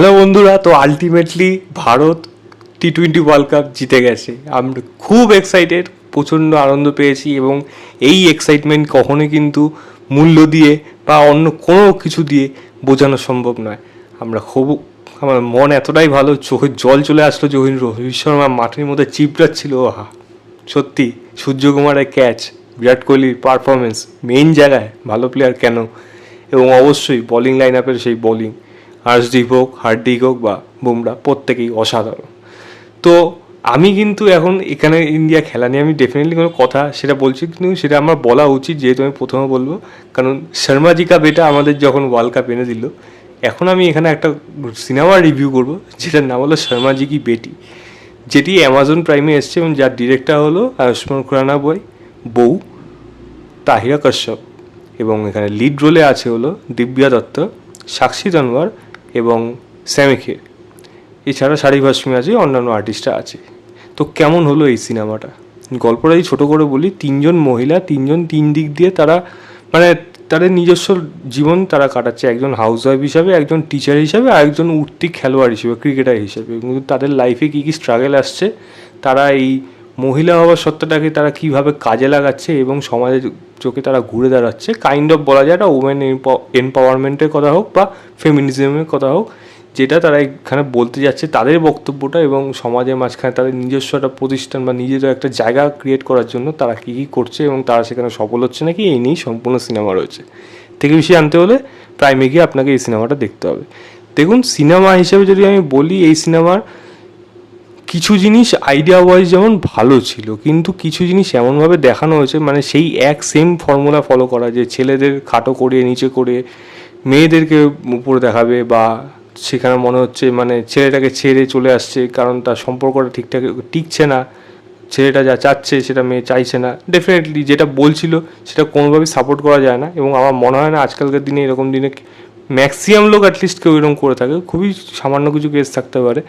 Hello বন্ধুরা, তো ultimately Bharat টি-20 world cup জিতে গেছে। আমরা খুব এক্সাইটেড, প্রচণ্ড আনন্দ পেয়েছি এবং এই এক্সাইটমেন্ট কখনোই কিন্তু মূল্য দিয়ে বা অন্য কোনো কিছু দিয়ে বোঝানো সম্ভব নয়। আমরা খুব আমার মন এতটাই ভালো, চোখের জল চলে আসলো যখন রোহিত শর্মা মাঠের মধ্যে চিপড়াচ্ছিল। আহা, সত্যি সূর্যকুমারের ক্যাচ, বিরাট কোহলির পারফরমেন্স, মেইন জায়গায় ভালো প্লেয়ার কেন, এবং অবশ্যই বোলিং লাইন আপের সেই বোলিং, হর্ষদীপ হোক, হার্দিক হোক বা বুমরা, প্রত্যেকেই অসাধারণ। তো আমি কিন্তু এখন এখানে ইন্ডিয়া খেলা নিয়ে আমি ডেফিনেটলি কোনো কথা সেটা বলছি, কিন্তু সেটা আমার বলা উচিত, যেহেতু আমি প্রথমে বলবো, কারণ শর্মাজি কা বেটা আমাদের যখন ওয়ার্ল্ড কাপ এনে দিল। এখন আমি এখানে একটা সিনেমা রিভিউ করব যেটার নাম হলো শর্মাজি কি বেটি, যেটি অ্যামাজন প্রাইমে এসছে এবং যার ডিরেক্টর হলো আয়ুষ্মান খুরানা বউ তাহিরা কাশ্যপ, এবং এখানে লিড রোলে আছে হলো দিব্যা দত্ত, সাক্ষী তনওয়ার এবং স্যামি খের। এছাড়া শারিফ হাশমি আছে, অন্যান্য আর্টিস্টরা আছে। তো কেমন হলো এই সিনেমাটা? গল্পটাই ছোটো করে বলি। তিনজন মহিলা, তিন দিক দিয়ে তারা মানে তাদের নিজস্ব জীবন তারা কাটাচ্ছে। একজন হাউসওয়াইফ হিসাবে, একজন টিচার হিসাবে, আর একজন উঠতি খেলোয়াড় হিসেবে, ক্রিকেটার হিসেবে। কিন্তু তাদের লাইফে কী কী স্ট্রাগল আসছে, তারা এই মহিলা হওয়ার সত্ত্বটাকে তারা কীভাবে কাজে লাগাচ্ছে এবং সমাজের চোখে তারা ঘুরে দাঁড়াচ্ছে। কাইন্ড অফ বলা যায় একটা ওমেন এম্পাওয়ারমেন্টের কথা হোক বা ফেমিনিজমের কথা হোক, যেটা তারা এখানে বলতে যাচ্ছে তাদের বক্তব্যটা, এবং সমাজের মাঝখানে তাদের নিজস্ব একটা প্রতিষ্ঠান বা নিজেদের একটা জায়গা ক্রিয়েট করার জন্য তারা কী কী করছে এবং তারা সেখানে সফল হচ্ছে নাকি, এই নিয়েই সম্পূর্ণ সিনেমা রয়েছে। থেকে বেশি আনতে হলে প্রাইমে গিয়ে আপনাকে এই সিনেমাটা দেখতে হবে। দেখুন, সিনেমা হিসেবে যদি আমি বলি, এই সিনেমার কিছু জিনিস আইডিয়া ওয়াইজ যেমন ভালো ছিল, কিন্তু কিছু জিনিস এমনভাবে দেখানো হয়েছে, মানে সেই এক সেম ফর্মুলা ফলো করা, যে ছেলেদের খাটো করে নিচে করে মেয়েদেরকে উপরে দেখাবে, বা সেখানে মনে হচ্ছে মানে ছেলেটাকে ছেড়ে চলে আসছে কারণ তার সম্পর্কটা ঠিকঠাক টিকছে না, ছেলেটা যা চাচ্ছে সেটা মেয়ে চাইছে না। ডেফিনেটলি যেটা বলছিল সেটা কোনোভাবেই সাপোর্ট করা যায় না, এবং আমার মনে হয় না আজকালকার দিনে এরকম দিনে ম্যাক্সিমাম লোক অ্যাটলিস্ট কেউ এরকম করে থাকে। খুবই সামান্য কিছু কেস থাকতে পারে।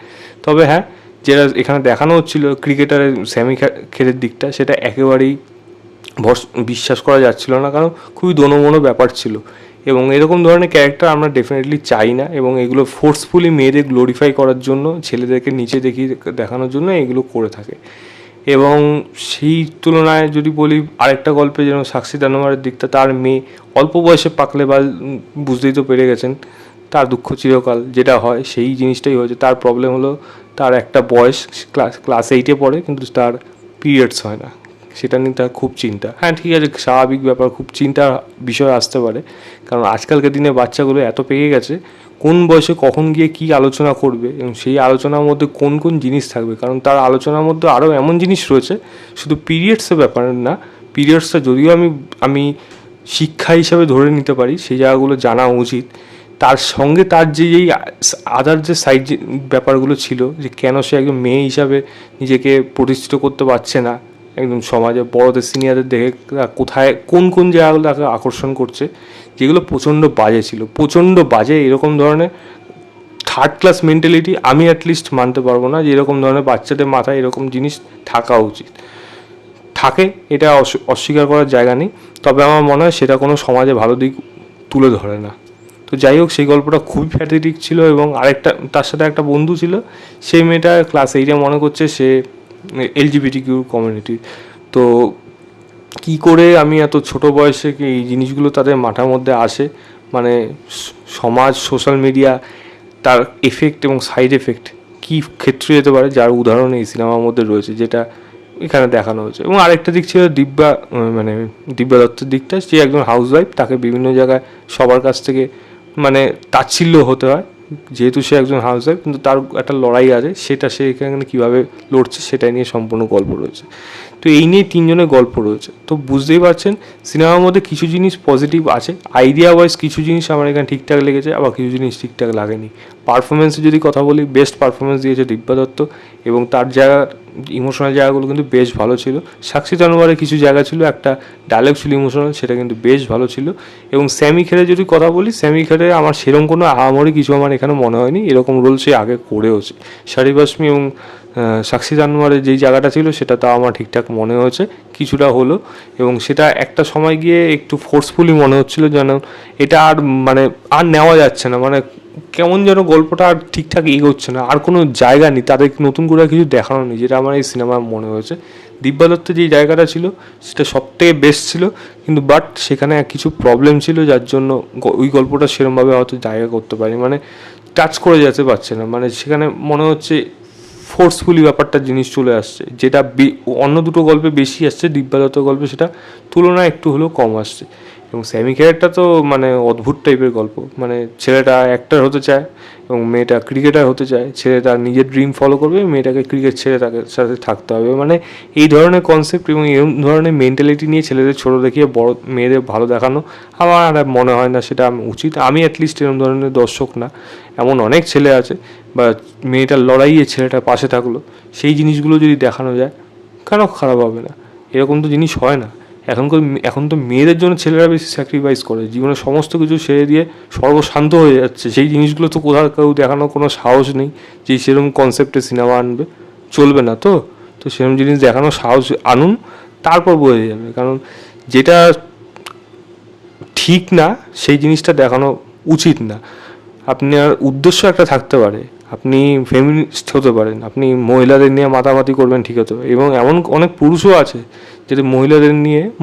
তবে হ্যাঁ, যেটা এখানে দেখানো হচ্ছিল ক্রিকেটারের স্যামি খেরের দিকটা, সেটা একেবারেই বিশ্বাস করা যাচ্ছিল না, কারণ খুবই দোনোমনো ব্যাপার ছিল। এবং এরকম ধরনের ক্যারেক্টার আমরা ডেফিনেটলি চাই না, এবং এগুলো ফোর্সফুলি মেয়েদের গ্লোরিফাই করার জন্য, ছেলেদেরকে নিচে দেখানোর জন্য এগুলো করে থাকে। এবং সেই তুলনায় যদি বলি আরেকটা গল্পে, যেন সাক্ষী তনওয়ারের দিকটা, তার মেয়ে অল্প বয়সে পাকলে বা বুঝতেই তো পেরে গেছেন, তার দুঃখ চিরকাল, যেটা হয় সেই জিনিসটাই হয়েছে। তার প্রবলেম হলো তার একটা বয়স, ক্লাস 8-এ পড়ে, কিন্তু তার পিরিয়ডস হয় না, সেটা নিয়ে তার খুব চিন্তা। হ্যাঁ, ঠিক আছে, স্বাভাবিক ব্যাপার, খুব চিন্তার বিষয় আসতে পারে, কারণ আজকালকার দিনে বাচ্চাগুলো এত পেকে গেছে, কোন বয়সে কখন গিয়ে কী আলোচনা করবে এবং সেই আলোচনার মধ্যে কোন কোন জিনিস থাকবে। কারণ তার আলোচনার মধ্যে আরও এমন জিনিস রয়েছে, শুধু পিরিয়ডসের ব্যাপার না। পিরিয়ডসটা যদিও আমি শিক্ষা হিসাবে ধরে নিতে পারি, সেই জায়গাগুলো জানা উচিত। তার সঙ্গে তার যেই আদার যে সাইড ব্যাপারগুলো ছিল, যে কেন সে একজন মেয়ে হিসাবে নিজেকে প্রতিষ্ঠিত করতে পারছে না একদম সমাজে, বড়দের সিনিয়রদের দেখে কোথায় কোন কোন জায়গাগুলো তাকে আকর্ষণ করছে, যেগুলো প্রচণ্ড বাজে ছিল, প্রচণ্ড বাজে। এরকম ধরনের থার্ড ক্লাস মেন্টালিটি আমি অ্যাটলিস্ট মানতে পারবো না, যে এরকম ধরনের বাচ্চাদের মাথায় এরকম জিনিস থাকা উচিত। থাকে, এটা অস্বীকার করার জায়গা নেই, তবে আমার মনে হয় সেটা কোনো সমাজে ভালো দিক তুলে ধরে না। তো যাই হোক, সেই গল্পটা খুবই প্যাথেটিক ছিল। এবং আরেকটা, তার সাথে একটা বন্ধু ছিল, সেই মেয়েটা ক্লাস 8-এ মনে করছে সে LGBTQ কমিউনিটি। তো কী করে আমি এত ছোট বয়সে এই জিনিসগুলো তাদের মাথার মধ্যে আসে, মানে সমাজ, সোশ্যাল মিডিয়া, তার এফেক্ট এবং সাইড এফেক্ট কী ক্ষেত্রে যেতে পারে, যার উদাহরণ এই সিনেমার মধ্যে রয়েছে, যেটা এখানে দেখানো হয়েছে। এবং আরেকটা দিক ছিল দিব্যা দত্তের দিকটা, সে একজন হাউসওয়াইফ, তাকে বিভিন্ন জায়গায় সবার কাছ থেকে মানে তাচ্ছিল্য হতে হয়, যেহেতু সে একজন হাউসওয়াইফ, কিন্তু তার একটা লড়াই আছে, সেটা সে এখানে কীভাবে লড়ছে সেটাই নিয়ে সম্পূর্ণ গল্প রয়েছে। তো এই নিয়ে তিনজনের গল্প রয়েছে। তো বুঝতেই পারছেন সিনেমার মধ্যে কিছু জিনিস পজিটিভ আছে, আইডিয়া ওয়াইজ কিছু জিনিস আমার এখানে ঠিকঠাক লেগেছে, আবার কিছু জিনিস ঠিকঠাক লাগেনি। পারফরমেন্সে যদি কথা বলি, বেস্ট পারফরমেন্স দিয়েছে দিব্যা দত্ত, এবং তার জায়গা ইমোশনাল জায়গাগুলো কিন্তু বেশ ভালো ছিল। সাক্ষী তনওয়ারের কিছু জায়গা ছিল, একটা ডায়লগ ছিল ইমোশনাল, সেটা কিন্তু বেশ ভালো ছিল। এবং স্যামি খেরে যদি কথা বলি, স্যামি খেরে আমার সেরকম কোনো আহামরি কিছু আমার এখানে মনে হয়নি, এরকম রোল সে আগে করেওছে। শারিফ হাশমি এবং সাক্ষী জানোয়ারের যেই জায়গাটা ছিল সেটা তাও আমার ঠিকঠাক মনে হয়েছে, কিছুটা হলো। এবং সেটা একটা সময় গিয়ে একটু ফোর্সফুলি মনে হচ্ছিলো যেন এটা আর মানে আর নেওয়া যাচ্ছে না, মানে কেমন যেন গল্পটা আর ঠিকঠাক এগোচ্ছে না, আর কোনো জায়গা নেই, তাদের নতুন করে কিছু দেখানো নেই, যেটা আমার এই সিনেমায় মনে হয়েছে। দিব্যা দত্তের যেই জায়গাটা ছিল সেটা সবথেকে বেস্ট ছিল, কিন্তু বাট সেখানে কিছু প্রবলেম ছিল যার জন্য ওই গল্পটা সেরমভাবে হয়তো জায়গা করতে পারি, মানে টাচ করে যেতে পারছে না, মানে সেখানে মনে হচ্ছে ফোর্সফুলি ব্যাপারটা জিনিস চলে আসছে, যেটা অন্য দুটো গল্পে বেশি আসছে, দিব্যা দত্তের গল্পে সেটা তুলনায় একটু হলেও কম আসছে। এবং স্যামি ক্যারেক্টার তো মানে অদ্ভুত টাইপের গল্প, মানে ছেলেটা অ্যাক্টর হতে চায় এবং মেয়েটা ক্রিকেটার হতে চায়, ছেলেটা নিজের ড্রিম ফলো করবে, মেয়েটাকে ক্রিকেট ছেড়ে তাকে সাথে থাকতে হবে, মানে এই ধরনের কনসেপ্ট এবং এই ধরনের মেন্টালিটি নিয়ে ছেলেদের ছোটো দেখিয়ে বড় মেয়েদের ভালো দেখানো আমার আর মনে হয় না সেটা উচিত। আমি অ্যাটলিস্ট এরকম ধরনের দর্শক না, এমন অনেক ছেলে আছে, বা মেয়েটার লড়াইয়ে ছেলেটার পাশে থাকলো, সেই জিনিসগুলো যদি দেখানো যায় কেন খারাপ হবে না? এরকম তো জিনিস হয় না। এখন তো মেয়েদের জন্য ছেলেরা বেশি স্যাক্রিফাইস করে, জীবনে সমস্ত কিছু ছেড়ে দিয়ে সর্বশান্ত হয়ে যাচ্ছে, সেই জিনিসগুলো তো কোথাও কেউ দেখানোর কোনো সাহস নেই যে সেরকম কনসেপ্টে সিনেমা আনবে, চলবে না তো। তো সেরকম জিনিস দেখানোর সাহস আনুন, তারপর বোঝা যাবে, কারণ যেটা ঠিক না সেই জিনিসটা দেখানো উচিত না। আপনার উদ্দেশ্য একটা থাকতে পারে, আপনি ফেমিনিস্ট হতে পারেন, আপনি মহিলাদের নিয়ে মাতামাতি করবেন, ঠিক আছে, এবং এমন অনেক পুরুষও আছে যেটা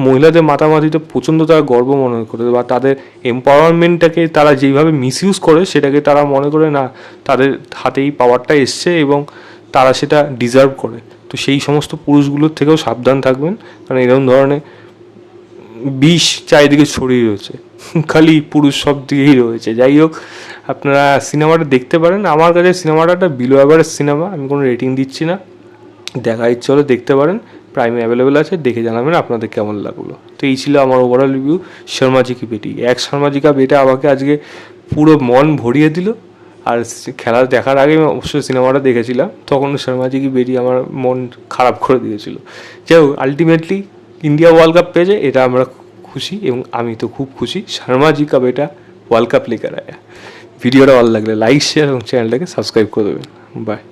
মহিলাদের মাতামাতিতে প্রচণ্ড তারা গর্ব মনে করে, বা তাদের এম্পাওয়ারমেন্টটাকে তারা যেইভাবে মিসইউজ করে সেটাকে তারা মনে করে না তাদের হাতেই পাওয়ারটা এসছে এবং তারা সেটা ডিজার্ভ করে। তো সেই সমস্ত পুরুষগুলোর থেকেও সাবধান থাকবেন, কারণ এরকম ধরনের বিষ চারিদিকে ছড়িয়ে রয়েছে, খালি পুরুষ সব দিকেই রয়েছে। যাই হোক, আপনারা সিনেমাটা দেখতে পারেন, আমার কাছে সিনেমাটা একটা বিলো অ্যাভারেজ সিনেমা, আমি কোনো রেটিং দিচ্ছি না, দেখা ইচ্ছে হলে দেখতে পারেন, প্রাইমে অ্যাভেলেবেল আছে, দেখে জানাবেন আপনাদের কেমন লাগলো। তো এই ছিল আমার ওভারঅল রিভিউ শর্মাজি কি বেটি। শর্মাজি কা বেটা আমাকে আজকে পুরো মন ভরিয়ে দিল, আর খেলা দেখার আগে আমি অবশ্যই সিনেমাটা দেখেছিলাম, তখন শর্মাজি কি বেটি আমার মন খারাপ করে দিয়েছিল। যাই হোক, আলটিমেটলি ইন্ডিয়া ওয়ার্ল্ড কাপ পেয়েছে, এটা আমরা খুশি, এবং আমি তো খুব খুশি। শর্মাজি কা বেটা ওয়ার্ল্ড কাপ লেকার আয়া। ভিডিওটা ভালো লাগলে লাইক, শেয়ার এবং চ্যানেলটাকে সাবস্ক্রাইব করে দেবেন। বাই।